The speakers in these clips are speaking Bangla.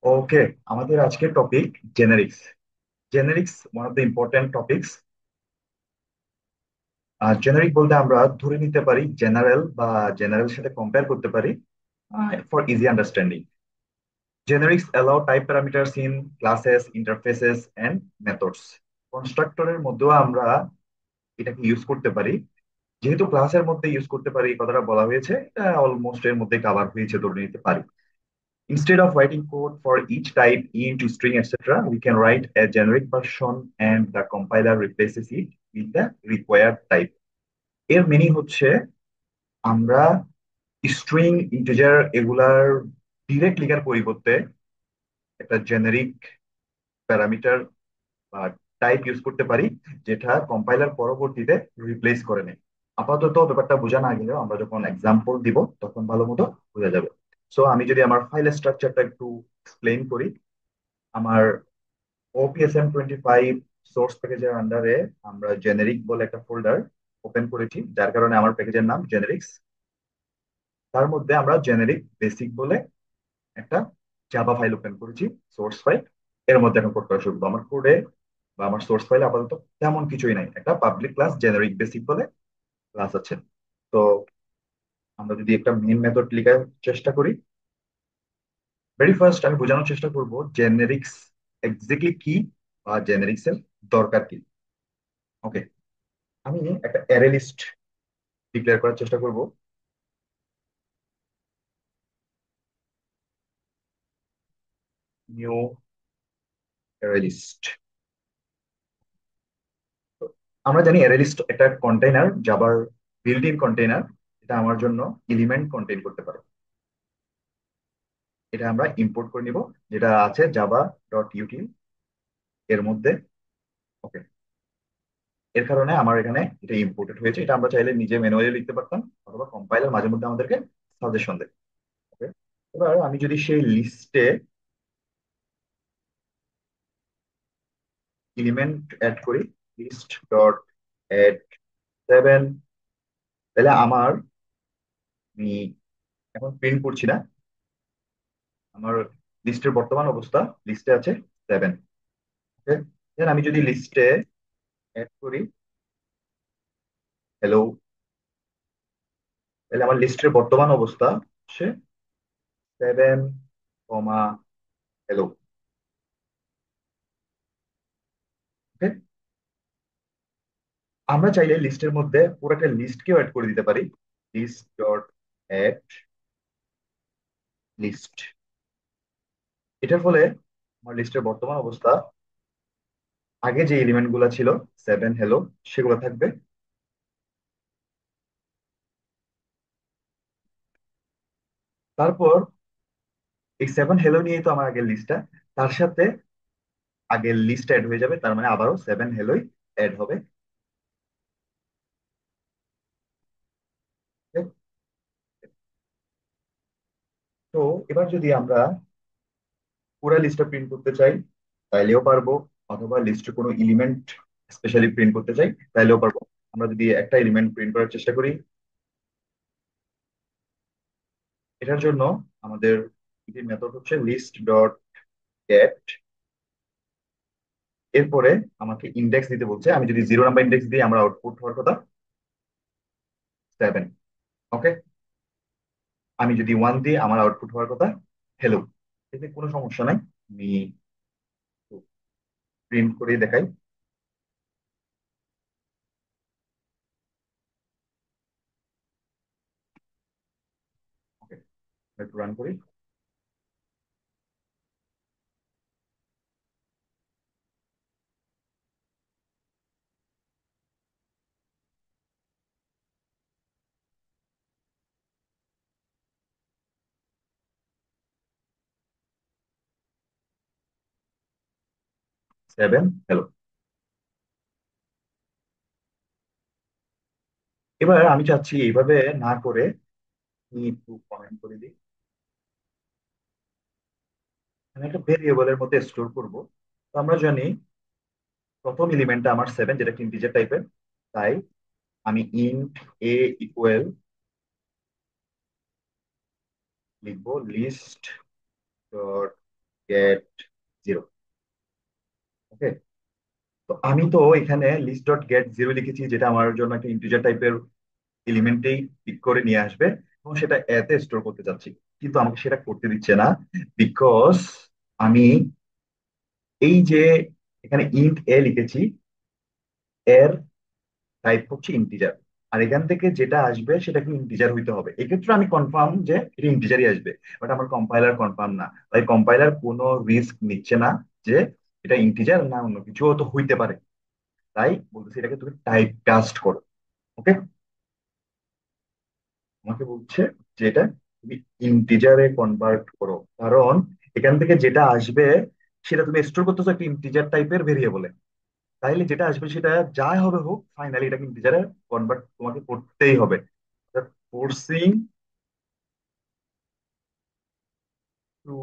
ওকে, আমাদের আজকের topic generics. Generics one of the important topics. Generic বলতে আমরা ধরে নিতে পারি জেনারেল বা জেনারেল সাথে কম্পেয়ার করতে পারি for easy understanding. Generics allow type parameters in classes, interfaces and methods. কনস্ট্রাক্টরের মধ্যেও আমরা এটাকে ইউজ করতে পারি। যেহেতু ক্লাসের মধ্যে ইউজ করতে পারি, এই কথাটা বলা হয়েছে, এটা অলমোস্ট এর মধ্যে কাভার হয়েছে ধরে নিতে পারি। Instead of writing code for each type, int, string, etc., we can write a generic version and the compiler replaces it with the required type. এর মিনিং হচ্ছে আমরা স্ট্রিং, ইন্টিজার এগুলার ডিরেক্ট লেখার পরিবর্তে একটা জেনারিক প্যারামিটার বা টাইপ ইউজ করতে পারি, যেটা কম্পাইলার পরবর্তীতে রিপ্লেস করে নেয়। আপাতত ব্যাপারটা বোঝা না গেলেও আমরা যখন এক্সাম্পল দিব তখন ভালো মতো বোঝা যাবে। সো আমি যদি আমার ফাইল স্ট্রাকচারটা একটু এক্সপ্লেইন করি। আমার OPSM25 সোর্স প্যাকেজের আন্ডারে আমরা জেনেরিক বলে একটা ফোল্ডার ওপেন করেছি, যার কারণে আমার প্যাকেজের নাম জেনেরিক্স। তার মধ্যে আমরা জেনেরিক বেসিক বলে একটা জাভা ফাইল ওপেন করেছি, সোর্স ফাইল। এর মধ্যে এখন কোড করা শুরু করবো। আমার কোডে বা আমার সোর্স ফাইলে আপাতত তেমন কিছুই নাই, একটা পাবলিক ক্লাস জেনারিক বেসিক বলে ক্লাস আছে। তো আমরা যদি একটা মেইন মেথড লেখার চেষ্টা করি, ভেরি ফার্স্ট আমি বোঝানোর চেষ্টা করব জেনেরিক্স এক্স্যাক্টলি কি বা জেনেরিক্স এর দরকার কি। ওকে, আমি একটা অ্যারে লিস্ট ডিক্লেয়ার করার চেষ্টা করব। New array list. আমরা জানি অ্যারে লিস্ট একটা কন্টেইনার, জাভার বিল্ট ইন কন্টেইনার। এটা আমার জন্য এলিমেন্ট কন্টেইন করতে পারে। এটা আমরা ইম্পোর্ট করে নিব, যেটা আছে জাভা ডট ইউটিল এর মধ্যে। ওকে, এর কারণে আমার এখানে এটা ইম্পোর্টেড হয়েছে। এটা আমরা চাইলে নিজে ম্যানুয়ালি লিখতে পারতাম, অথবা কম্পাইলার মাঝে মধ্যে আমাদেরকে সাজেশন দেয়। ওকে, এবার আমি যদি সেই লিস্টে এলিমেন্ট অ্যাড করি, লিস্ট ডট অ্যাড 7, তাহলে আমি এখন প্রিন্ট করছি না, আমার লিস্টের বর্তমান অবস্থা লিস্টে আছে 7। ওকে, দেন আমি যদি লিস্টে অ্যাড করি হ্যালো, তাহলে আমার লিস্টের বর্তমান অবস্থা হচ্ছে 7, হ্যালো। ওকে, আমরা চাইলে লিস্টের মধ্যে পুরো একটা লিস্টকেও অ্যাড করে দিতে পারি। List dot add list. এটার ফলে আমার লিস্টের বর্তমান অবস্থা, আগে যে এলিমেন্ট গুলো ছিল 7, হ্যালো, সেগুলো থাকবে। তারপর এই 7, হ্যালো নিয়েই তো আমার আগের লিস্টটা, তার সাথে আগের লিস্ট অ্যাড হয়ে যাবে, তার মানে আবারও 7, হ্যালোই অ্যাড হবে। তো এবার যদি আমরা পুরো লিস্টটা প্রিন্ট করতে চাই তাইলেও পারবো, অথবা লিস্টে কোনো এলিমেন্ট স্পেশালি প্রিন্ট করতে চাই তাইলেও পারবো। আমরা যদি একটা এলিমেন্ট প্রিন্ট করার চেষ্টা করি, এটার জন্য আমাদের মেথড হচ্ছে লিস্ট ডট গেট। এরপরে আমাকে ইন্ডেক্স দিতে বলছে, আমি যদি 0 নাম্বার ইন্ডেক্স দিই আমার আউটপুট হওয়ার কথা 7। ওকে, আমি যদি 1 দিই আমার আউটপুট হওয়ার কথা হ্যালো। এতে কোনো সমস্যা নাই, আমি প্রিন্ট করে দেখাই। ওকে, একটু রান করি। 7, হ্যালো। এবার আমি চাচ্ছি এইভাবে না করে আমি একটু কমেন্ট করে দিই। আমি একটা ভেরিয়েবলের মধ্যে স্টোর করব। তো আমরা জানি প্রথম এলিমেন্টটা আমার 7, যেটা ইন্টিজার টাইপের। তাই আমি ইন্ট এ ইকুয়াল লিখবো লিস্ট ডট গেট জিরো। ওকে, তো আমি তো এখানে লিস্ট ডট গেট জিরো লিখেছি, যেটা আমার জন্য একটা ইন্টিজার টাইপের এলিমেন্টেই পিক করে নিয়ে আসবে এবং সেটা এতে স্টোর করতে চাচ্ছি। কিন্তু আমাকে সেটা করতে দিচ্ছে না, বিকজ আমি এই যে এখানে ইন্ট এ লিখেছি, এর টাইপ হচ্ছে ইন্টিজার, আর এখান থেকে যেটা আসবে সেটা কি ইন্টিজার হইতে হবে। এক্ষেত্রে আমি কনফার্ম যে এটা ইন্টিজারই আসবে, বাট আমার কম্পাইলার কনফার্ম না। তাই কম্পাইলার কোনো রিস্ক নিচ্ছে না যে এটা ইন্টিজার না অন্য কিছু তো হইতে পারে। তাই বলতেছি এটাকে তুমি টাইপ কাস্ট করো। ওকে, আমাকে বলছে যে এটা তুমি ইন্টিজারে কনভার্ট করো, কারণ এখান থেকে যেটা আসবে সেটা তুমি স্টোর করতেছো একটা ইন্টিজার টাইপের ভেরিয়েবলে। তাইলে যেটা আসবে সেটা যাই হবে হোক, ফাইনালি এটাকে ইন্টিজারে কনভার্ট তোমাকে করতেই হবে। Forcing to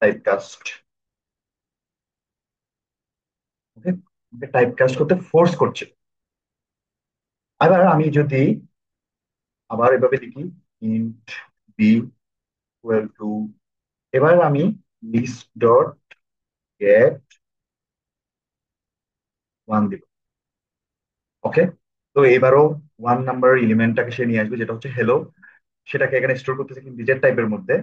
type cast. Okay, type cast করতে ফোর্স করছে। এবার আমি যদি আবার এভাবে লিখি, ইন্ট বি ইকুয়াল টু, এবার আমি লিস্ট ডট গেট ওয়ান দিব। ওকে, তো এবারও ওয়ান নাম্বার এলিমেন্টটাকে সে নিয়ে আসবে, যেটা হচ্ছে হ্যালো। সেটাকে এখানে স্টোর করতেছে ইন্টিজার টাইপের মধ্যে।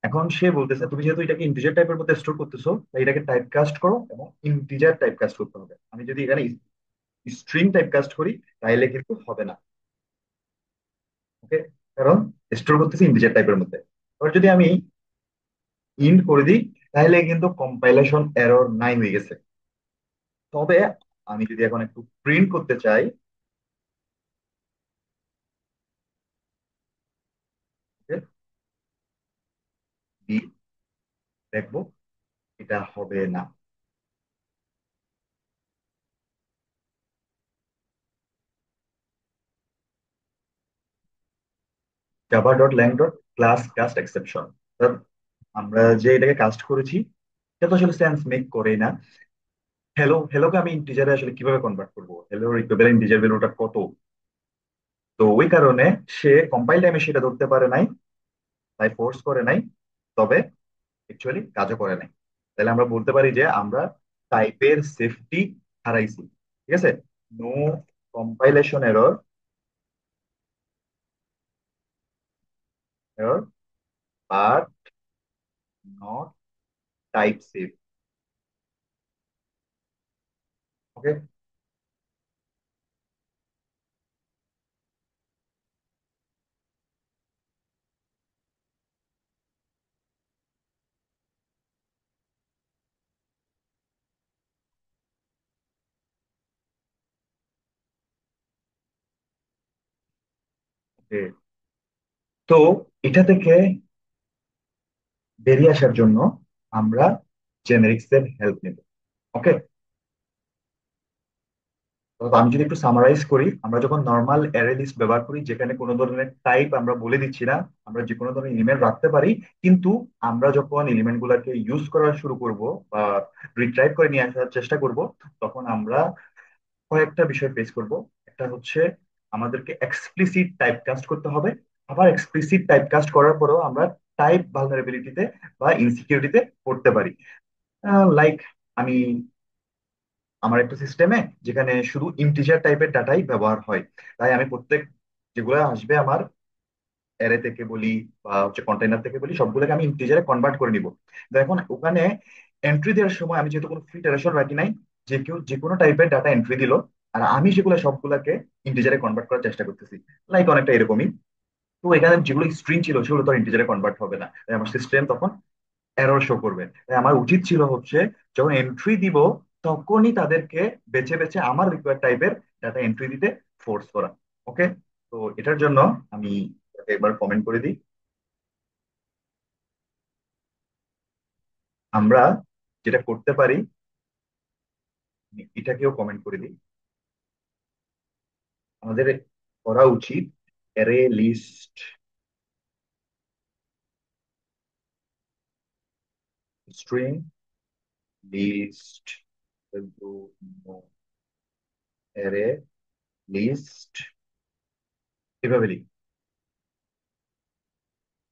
এখন সে বলতেছে তুমি যেহেতু এটাকে ইন্টিজার টাইপের মধ্যে স্টোর করতেছো, তাই এটাকে টাইপ কাস্ট করো এবং ইন্টিজার টাইপ কাস্ট করতে হবে। আমি যদি এখানে স্ট্রিং টাইপ কাস্ট করি তাহলে কিন্তু হবে না। ওকে, কারণ স্টোর করতেছি ইন্টিজার টাইপের মধ্যে। এবার যদি আমি ইন্ট করে দিই তাহলে কিন্তু কম্পাইলেশন এরর নাই হয়ে গেছে। তবে আমি যদি এখন একটু প্রিন্ট করতে চাই, দেখবো এটা হবে না। জাভা ডট ল্যাং ডট ক্লাস কাস্ট এক্সেপশন। আমরা যে এটাকে কাস্ট করেছি এটা তো আসলে সেন্স মেক করে না। হ্যালোকে আমি ইন্টিজারে আসলে কিভাবে কনভার্ট করবো, হ্যালোর ইকুইভ্যালেন্ট ইন্টিজার ভ্যালুটা কত। তো ওই কারণে সে কম্পাইল টাইমে সেটা ধরতে পারে নাই, তাই ফোর্স করে নাই। তবে অ্যাকচুয়ালি কাজও করে নাই। তাহলে আমরা বলতে পারি যে আমরা টাইপের সেফটি হারাইছি। ঠিক আছে, no compilation error, error but not type safe. Okay, তো এটা থেকে বেরিয়ে আসার জন্য আমরা জেনেরিক্স এর হেল্প নেব। ওকে, তো আমি যদি একটু সামারাইজ করি, আমরা যখন নর্মাল অ্যারে লিস্ট ব্যবহার করি যেখানে কোনো ধরনের টাইপ আমরা বলে দিচ্ছি না, আমরা যে কোনো ধরনের এলিমেন্ট রাখতে পারি। কিন্তু আমরা যখন এলিমেন্ট গুলাকে ইউজ করা শুরু করব বা রিট্রাইভ করে নিয়ে আসার চেষ্টা করব, তখন আমরা কয়েকটা বিষয় ফেস করব। একটা হচ্ছে আমাদেরকে এক্সপ্লিসিট টাইপ কাস্ট করতে হবে। আবার এক্সপ্লিসিট টাইপ কাস্ট করার পরেও আমরা টাইপ ভালনারেবিলিটিতে বা ইনসিকিউরিটিতে পড়তে পারি। লাইক আমি আমার একটা সিস্টেমে যেখানে শুধু ইন্টিজার টাইপের ডাটাই ব্যবহার হয়, তাই আমি প্রত্যেক যেগুলো আসবে আমার অ্যারে থেকে বলি বা হচ্ছে কন্টেইনার থেকে বলি, সবগুলোকে আমি ইন্টিজারে কনভার্ট করে নিব। তো এখন ওখানে এন্ট্রি দেওয়ার সময় আমি যেহেতু কোনো ফিল্টারেশন রাখি নাই, যে কেউ যে কোনো টাইপের ডাটা এন্ট্রি দিল আর আমি সেগুলো সবগুলোকে ইন্টিজারে কনভার্ট করার চেষ্টা করতেছি, লাইক অনেকটা এরকমই। তো এখানে যেগুলো স্ট্রিং ছিল সেগুলো তো ইন্টিজারে কনভার্ট হবে না, তাই আমার সিস্টেম তখন এরর শো করবে। তাই আমার উচিত ছিল হচ্ছে যখন এন্ট্রি দিব তখনই তাদেরকে বেছে বেছে আমার রিকোয়ার্ড টাইপের ডাটা এন্ট্রি দিতে ফোর্স করা। ওকে, তো এটার জন্য আমি একবার কমেন্ট করে দিই। আমরা যেটা করতে পারি, আমি এটাকেও কমেন্ট করে দিই। আমাদের করা উচিত array list string list array list, এভাবে লিখি।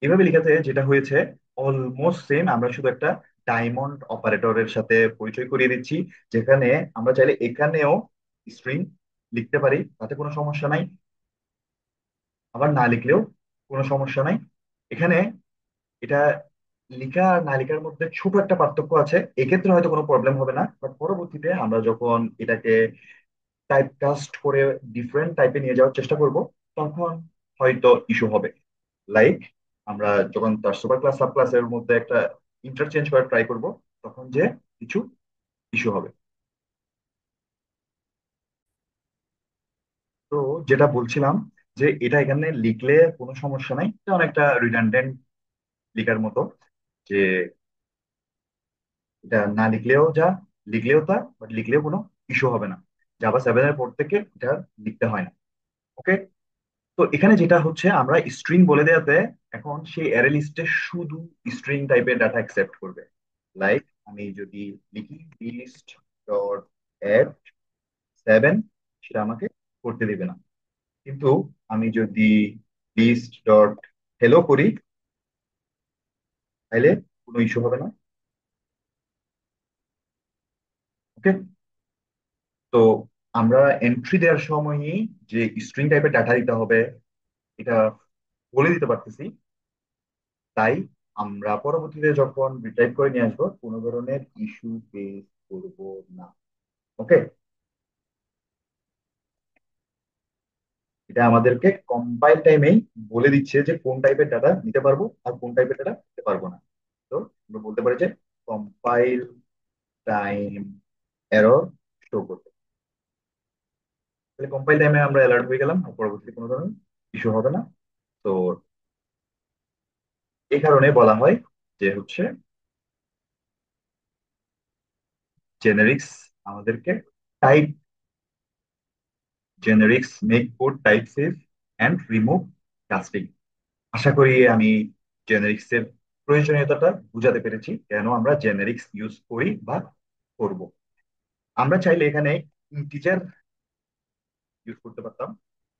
এভাবে লেখাতে যেটা হয়েছে অলমোস্ট সেম, আমরা শুধু একটা ডায়মন্ড অপারেটরের সাথে পরিচয় করিয়ে দিচ্ছি, যেখানে আমরা চাইলে এখানেও স্ট্রিং লিখতে পারি, তাতে কোনো সমস্যা নাই। আবার না লিখলেও কোনো সমস্যা নাই। এখানে এটা লিখা আর না লিখার মধ্যে ছোট একটা পার্থক্য আছে, এক্ষেত্রে হয়তো কোনো প্রবলেম হবে না, বাট পরবর্তীতে আমরা যখন এটাকে টাইপ কাস্ট করে ডিফারেন্ট টাইপে নিয়ে যাওয়ার চেষ্টা করব, তখন হয়তো ইস্যু হবে। লাইক আমরা যখন তার সুপার ক্লাস সাব ক্লাসের মধ্যে একটা ইন্টারচেঞ্জ করার ট্রাই করব, তখন যে কিছু ইস্যু হবে। তো যেটা বলছিলাম, যে এটা এখানে লিখলে কোনো সমস্যা নাই, এটা অনেকটা রিডান্ডেন্ট লিখার মতো, যে এটা না লিখলেও যা, লিখলেও তা, বাট লিখলেও কোনো ইস্যু হবে না। জাভা 7 এর পর থেকে এটা লিখতে হয় না। ওকে। তো এখানে যেটা হচ্ছে, আমরা স্ট্রিং বলে দেওয়াতে এখন সেই অ্যারে লিস্টে শুধু স্ট্রিং টাইপের ডাটা অ্যাকসেপ্ট করবে। লাইক আমি যদি লিখি লিস্ট ডট অ্যাড 7, সেটা আমাকে করতে দিবে না। কিন্তু আমি যদি লিস্ট ডট হেলো করি, তাহলে কোনো ইস্যু হবে না। ওকে। তো আমরা এন্ট্রি দেওয়ার সময়ই যে স্ট্রিং টাইপের ডাটা দিতে হবে, এটা বলে দিতে পারতেছি। তাই আমরা পরবর্তীতে যখন রিটাইপ করে নিয়ে আসবো, কোনো ধরনের ইস্যু ফেস করব না। ওকে। এটা আমাদেরকে কম্পাইল টাইমেই বলে দিচ্ছে যে কোন টাইপের ডাটা নিতে পারবো আর কোন টাইপের ডাটা নিতে পারবো না। তো আমরা বলতে পারি যে কম্পাইল টাইম এরর শো করবে। তাহলে কম্পাইল টাইমে আমরা অ্যালার্ট হয়ে গেলাম, আর পরবর্তীতে কোনো ধরনের ইস্যু হবে না। তো এই কারণে বলা হয় যে হচ্ছে জেনেরিক্স আমাদেরকে type, generics make code type safe and remove casting. আশা করি আমি জেনেরিক্স এর প্রয়োজনীয়তাটা বুঝাতে পেরেছি, কেন আমরা জেনেরিক্স ইউজ করি বা করব। আমরা চাইলে এখানে ইন্টিজার ইউজ করতে পারতাম,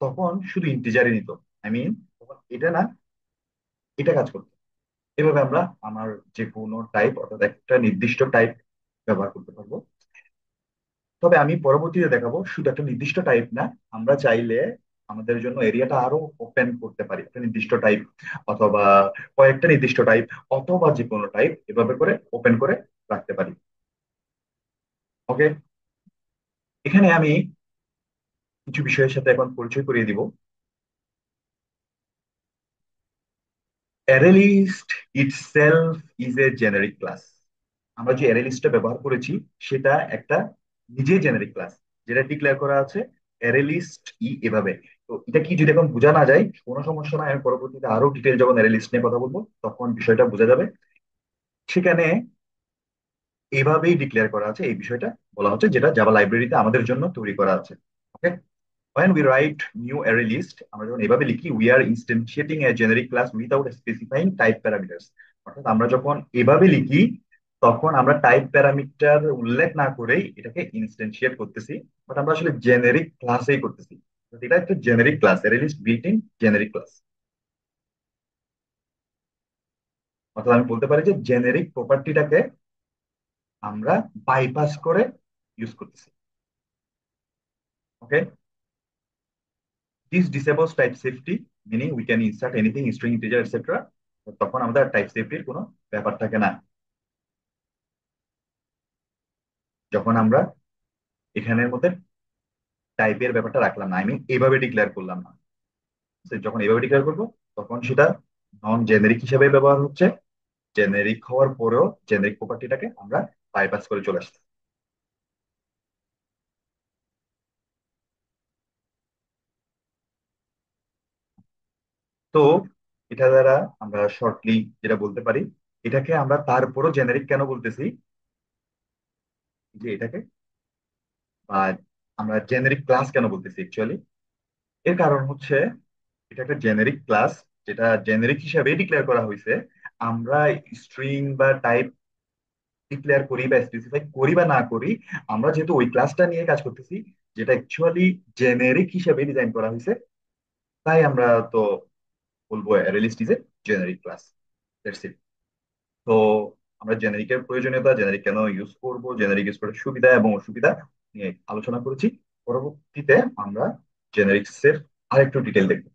তখন শুধু ইন্টিজারই নিত। আই মিন তখন এটা না, এটা কাজ করতো। এভাবে আমরা আমার যে কোনো টাইপ, অর্থাৎ একটা নির্দিষ্ট টাইপ ব্যবহার করতে পারবো। তবে আমি পরবর্তীতে দেখাবো শুধু একটা নির্দিষ্ট টাইপ না, আমরা চাইলে আমাদের জন্য এরিয়াটা আরো ওপেন করতে পারি, একটা নির্দিষ্ট টাইপ অথবা কয়েকটা নির্দিষ্ট টাইপ অথবা যে কোনো টাইপ, এভাবে করে ওপেন করে রাখতে পারি। ওকে। এখানে আমি কিছু বিষয়ের সাথে এখন পরিচয় করিয়ে দিব। Array list itself is a generic class. আমরা যে অ্যারেলিস্টটা ব্যবহার করেছি, সেটা একটা নিজেই জেনারিক ক্লাস, যেটা ডিক্লেয়ার করা আছে অ্যারেলিস্ট এভাবে। তো এটা কি যদি এখন বোঝা না যায়, কোনো সমস্যা নাই, আমি পরবর্তীতে আরো ডিটেল যখন অ্যারেলিস্ট নিয়ে কথা বলবো, তখন বিষয়টা বোঝা যাবে। সেখানে এভাবেই ডিক্লেয়ার করা আছে, এই বিষয়টা বলা হচ্ছে, যেটা জাভা লাইব্রেরিতে আমাদের জন্য তৈরি করা আছে। ওকে। when we write new array list, আমরা যখন এভাবে লিখি, we are instantiating a generic class without specifying type parameters। অর্থাৎ আমরা যখন এভাবে লিখি, তখন আমরা টাইপ প্যারামিটার উল্লেখ না করেই এটাকে ইনস্ট্যান্সিয়েট করতেছি, বাট আমরা আসলে জেনেরিক ক্লাসেই করতেছি। তো এটা একটা generic class, array list built in generic class. অর্থাৎ আমি বলতে পারি যে জেনেরিক প্রপার্টিটাকে আমরা বাইপাস করে ইউজ করতেছি। ওকে। This disables type safety, meaning we can insert anything, string, integer, etc. তখন আমাদের টাইপ সেফটির কোনো ব্যাপার থাকে না, যখন আমরা এখানের মধ্যে টাইপের ব্যাপারটা রাখলাম না, আমি এইভাবে ডিক্লেয়ার করলাম না। তো যখন এইভাবে ডিক্লেয়ার করবো, তখন সেটা নন জেনেরিক হিসেবে ব্যবহার হচ্ছে। জেনেরিক হওয়ার পরেও জেনেরিক প্রপার্টিটাকে আমরা বাইপাস করে চলে আসছি। তো এটা দ্বারা আমরা শর্টলি যেটা বলতে পারি, এটাকে আমরা তারপরও জেনেরিক কেন বলতেছি, যে এটাকে বা আমরা জেনেরিক ক্লাস কেন বলতেছি অ্যাকচুয়ালি, এর কারণ হচ্ছে এটা একটা জেনেরিক ক্লাস, যেটা জেনেরিক হিসাবে ডিক্লেয়ার করা হয়েছে। আমরা স্ট্রিং বা টাইপ ডিক্লেয়ার করি বা স্পেসিফাই করি বা না করি, আমরা যেহেতু ওই ক্লাসটা নিয়ে কাজ করতেছি, যেটা অ্যাকচুয়ালি জেনেরিক হিসাবে ডিজাইন করা হয়েছে, তাই আমরা তো বলবো array list is a generic class. That's it. তো আমরা জেনারিকের প্রয়োজনীয়তা, জেনারিক কেন ইউজ করব, জেনারিক ইউজ করার সুবিধা এবং অসুবিধা নিয়ে আলোচনা করেছি। পরবর্তীতে আমরা জেনারিক্স এর আরেকটু ডিটেল দেখব।